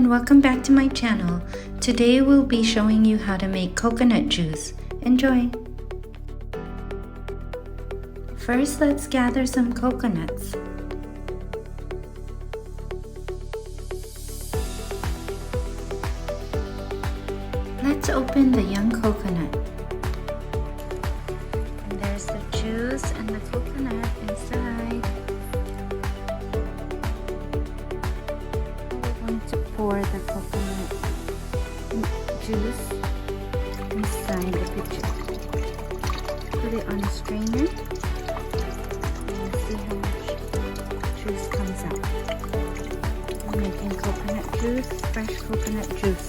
and welcome back to my channel. Today we'll be showing you how to make coconut juice. Enjoy! First, let's gather some coconuts. Let's open the young coconut. And there's the juice and the coconut inside. We're going to pour the coconut juice inside the pitcher. Put it on a strainer and see how much juice comes out. We're making coconut juice, fresh coconut juice.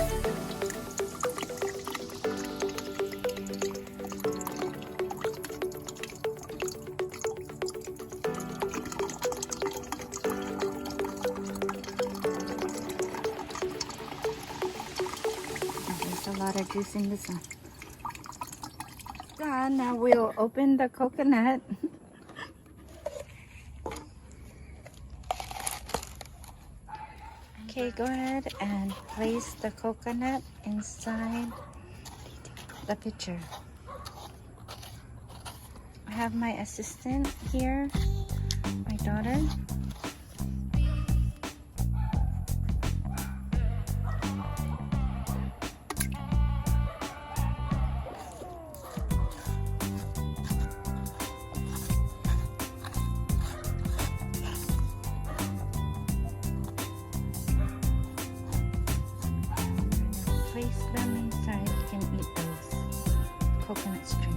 A lot of juice in this one. Done. Now we'll open the coconut. Okay, go ahead and place the coconut inside the pitcher. I have my assistant here, my daughter. Place them inside, you can eat those coconut strings.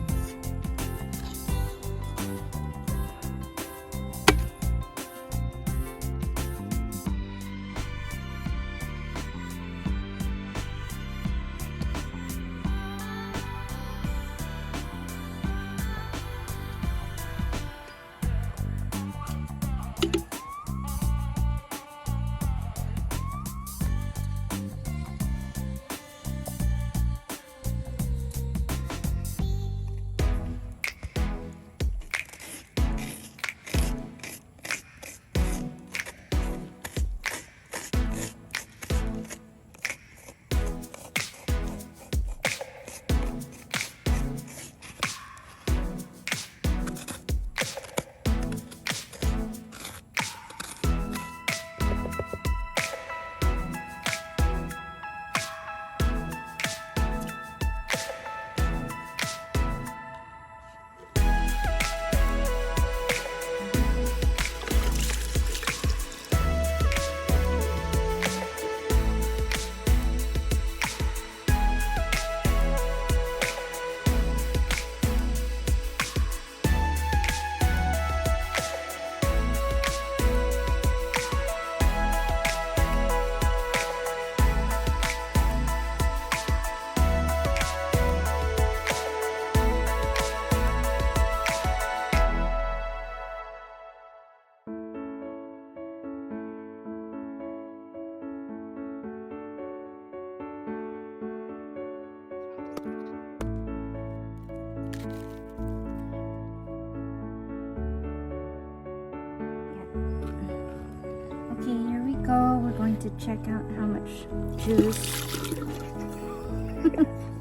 Okay, here we go. We're going to check out how much juice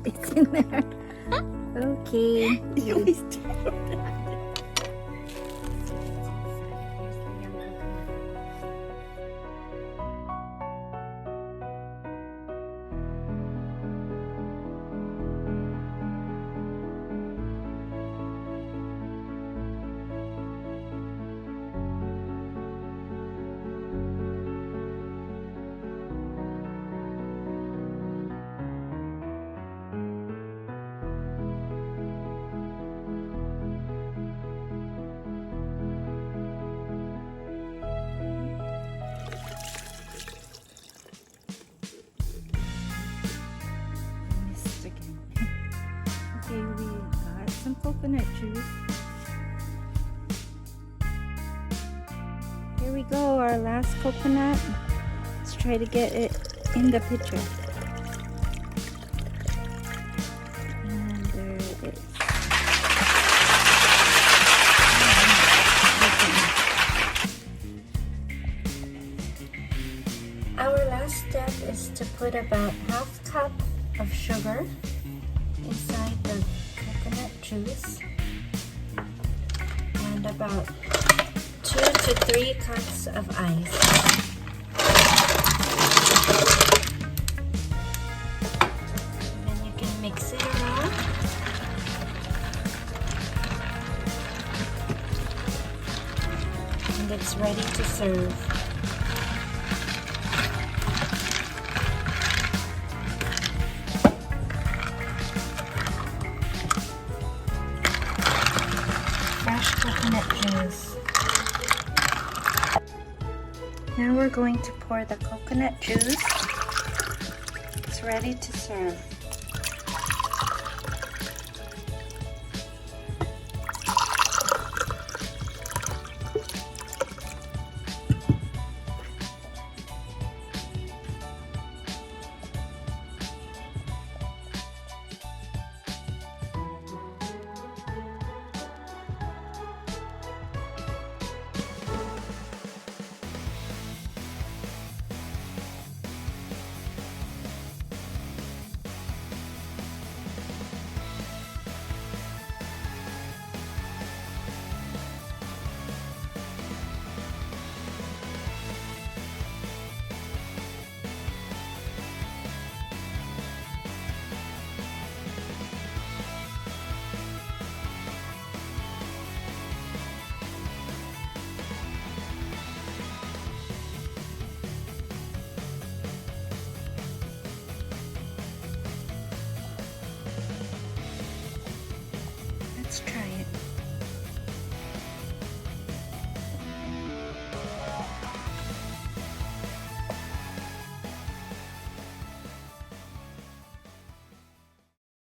is in there. Okay. You always do that. Okay, we got some coconut juice. Here we go, our last coconut. Let's try to get it in the pitcher. And there it is. Our last step is put about half cup of sugar inside the coconut juice and about 2 to 3 cups of ice. Then you can mix it around. And it's ready to serve. Fresh coconut juice. Now we're going to pour the coconut juice. It's ready to serve.